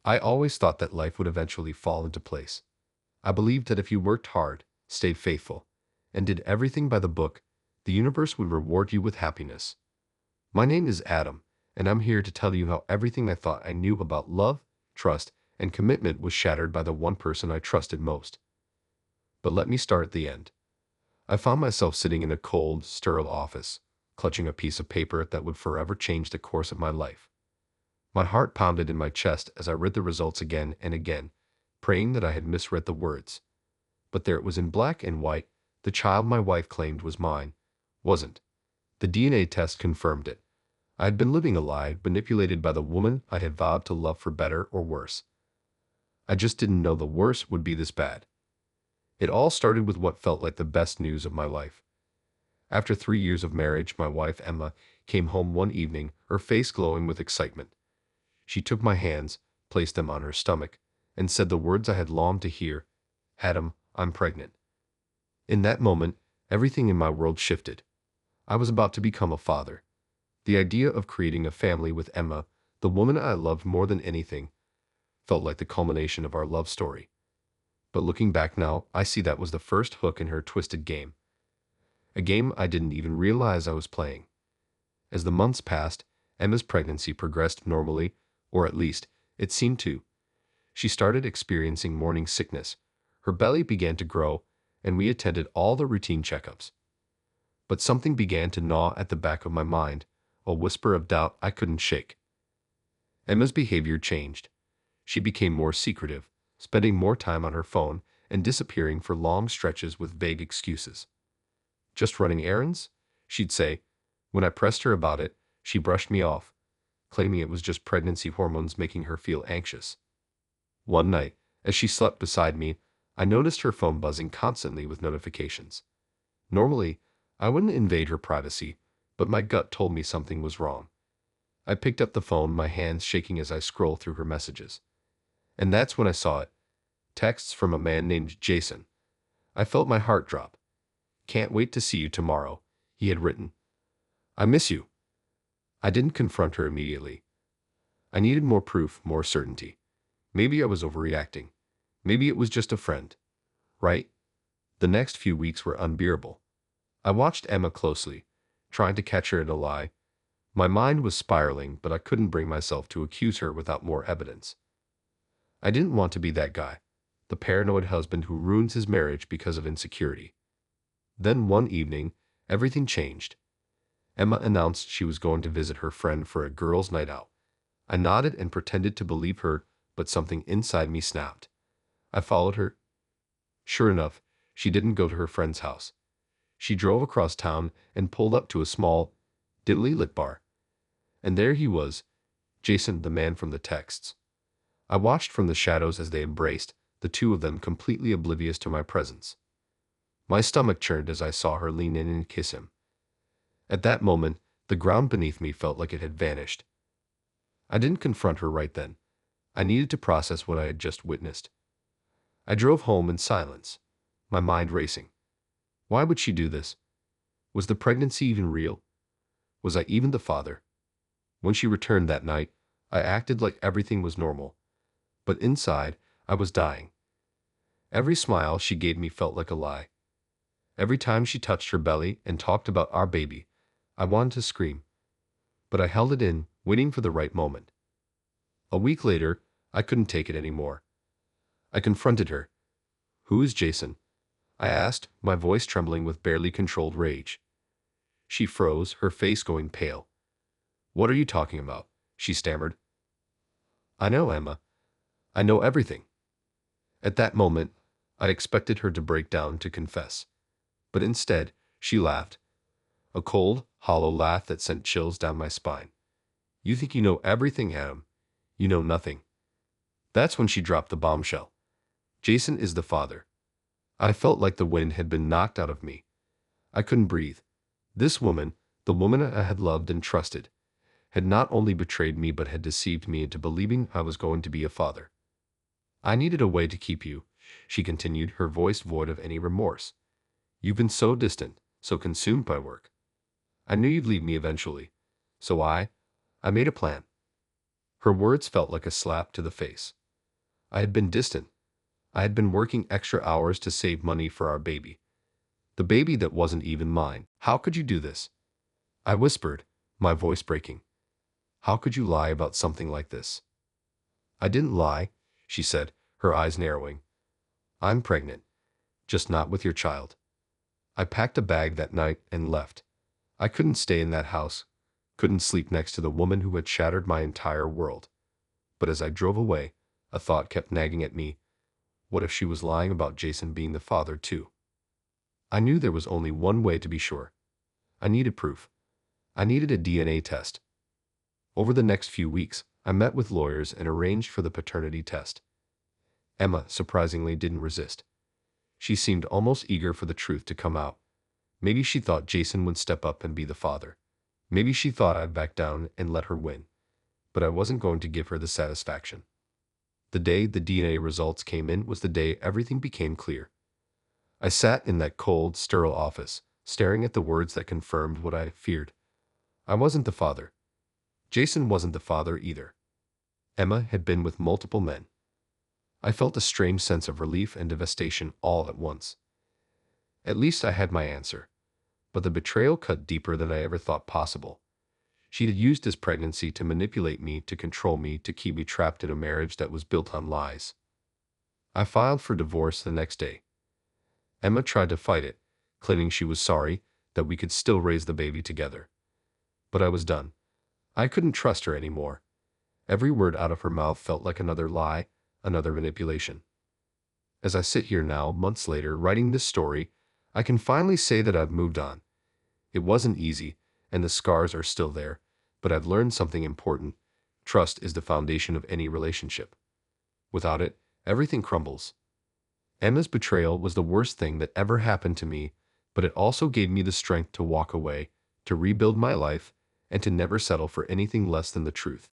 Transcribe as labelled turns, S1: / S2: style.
S1: I always thought that life would eventually fall into place. I believed that if you worked hard, stayed faithful, and did everything by the book, the universe would reward you with happiness. My name is Adam, and I'm here to tell you how everything I thought I knew about love, trust, and commitment was shattered by the one person I trusted most. But let me start at the end. I found myself sitting in a cold, sterile office, clutching a piece of paper that would forever change the course of my life. My heart pounded in my chest as I read the results again and again, praying that I had misread the words. But there it was in black and white. The child my wife claimed was mine wasn't. The DNA test confirmed it. I had been living a lie, manipulated by the woman I had vowed to love for better or worse. I just didn't know the worst would be this bad. It all started with what felt like the best news of my life. After 3 years of marriage, my wife Emma came home one evening, her face glowing with excitement. She took my hands, placed them on her stomach, and said the words I had longed to hear: Adam, I'm pregnant. In that moment, everything in my world shifted. I was about to become a father. The idea of creating a family with Emma, the woman I loved more than anything, felt like the culmination of our love story. But looking back now, I see that was the first hook in her twisted game. A game I didn't even realize I was playing. As the months passed, Emma's pregnancy progressed normally, or at least, it seemed to. She started experiencing morning sickness. Her belly began to grow, and we attended all the routine checkups. But something began to gnaw at the back of my mind, a whisper of doubt I couldn't shake. Emma's behavior changed. She became more secretive, spending more time on her phone and disappearing for long stretches with vague excuses. Just running errands, she'd say. When I pressed her about it, she brushed me off, claiming it was just pregnancy hormones making her feel anxious. One night, as she slept beside me, I noticed her phone buzzing constantly with notifications. Normally, I wouldn't invade her privacy, but my gut told me something was wrong. I picked up the phone, my hands shaking as I scrolled through her messages. And that's when I saw it. Texts from a man named Jason. I felt my heart drop. Can't wait to see you tomorrow, he had written. I miss you. I didn't confront her immediately. I needed more proof, more certainty. Maybe I was overreacting. Maybe it was just a friend. Right? The next few weeks were unbearable. I watched Emma closely, trying to catch her in a lie. My mind was spiraling, but I couldn't bring myself to accuse her without more evidence. I didn't want to be that guy, the paranoid husband who ruins his marriage because of insecurity. Then one evening, everything changed. Emma announced she was going to visit her friend for a girls' night out. I nodded and pretended to believe her, but something inside me snapped. I followed her. Sure enough, she didn't go to her friend's house. She drove across town and pulled up to a small, dimly lit bar. And there he was, Jason, the man from the texts. I watched from the shadows as they embraced, the two of them completely oblivious to my presence. My stomach churned as I saw her lean in and kiss him. At that moment, the ground beneath me felt like it had vanished. I didn't confront her right then. I needed to process what I had just witnessed. I drove home in silence, my mind racing. Why would she do this? Was the pregnancy even real? Was I even the father? When she returned that night, I acted like everything was normal. But inside, I was dying. Every smile she gave me felt like a lie. Every time she touched her belly and talked about our baby, I wanted to scream. But I held it in, waiting for the right moment. A week later, I couldn't take it anymore. I confronted her. Who is Jason? I asked, my voice trembling with barely controlled rage. She froze, her face going pale. What are you talking about? She stammered. I know, Emma. I know everything. At that moment, I expected her to break down to confess. But instead, she laughed. A cold, hollow laugh that sent chills down my spine. You think you know everything, Adam. You know nothing. That's when she dropped the bombshell. Jason is the father. I felt like the wind had been knocked out of me. I couldn't breathe. This woman, the woman I had loved and trusted, had not only betrayed me but had deceived me into believing I was going to be a father. I needed a way to keep you, she continued, her voice void of any remorse. You've been so distant, so consumed by work. I knew you'd leave me eventually. So I made a plan. Her words felt like a slap to the face. I had been distant. I had been working extra hours to save money for our baby. The baby that wasn't even mine. How could you do this? I whispered, my voice breaking. How could you lie about something like this? I didn't lie, she said, her eyes narrowing. I'm pregnant, just not with your child. I packed a bag that night and left. I couldn't stay in that house, couldn't sleep next to the woman who had shattered my entire world. But as I drove away, a thought kept nagging at me. What if she was lying about Jason being the father too? I knew there was only one way to be sure. I needed proof. I needed a DNA test. Over the next few weeks, I met with lawyers and arranged for the paternity test. Emma, surprisingly, didn't resist. She seemed almost eager for the truth to come out. Maybe she thought Jason would step up and be the father. Maybe she thought I'd back down and let her win. But I wasn't going to give her the satisfaction. The day the DNA results came in was the day everything became clear. I sat in that cold, sterile office, staring at the words that confirmed what I feared. I wasn't the father. Jason wasn't the father either. Emma had been with multiple men. I felt a strange sense of relief and devastation all at once. At least I had my answer. But the betrayal cut deeper than I ever thought possible. She had used this pregnancy to manipulate me, to control me, to keep me trapped in a marriage that was built on lies. I filed for divorce the next day. Emma tried to fight it, claiming she was sorry, that we could still raise the baby together. But I was done. I couldn't trust her anymore. Every word out of her mouth felt like another lie, another manipulation. As I sit here now, months later, writing this story, I can finally say that I've moved on. It wasn't easy, and the scars are still there, but I've learned something important. Trust is the foundation of any relationship. Without it, everything crumbles. Emma's betrayal was the worst thing that ever happened to me, but it also gave me the strength to walk away, to rebuild my life, and to never settle for anything less than the truth.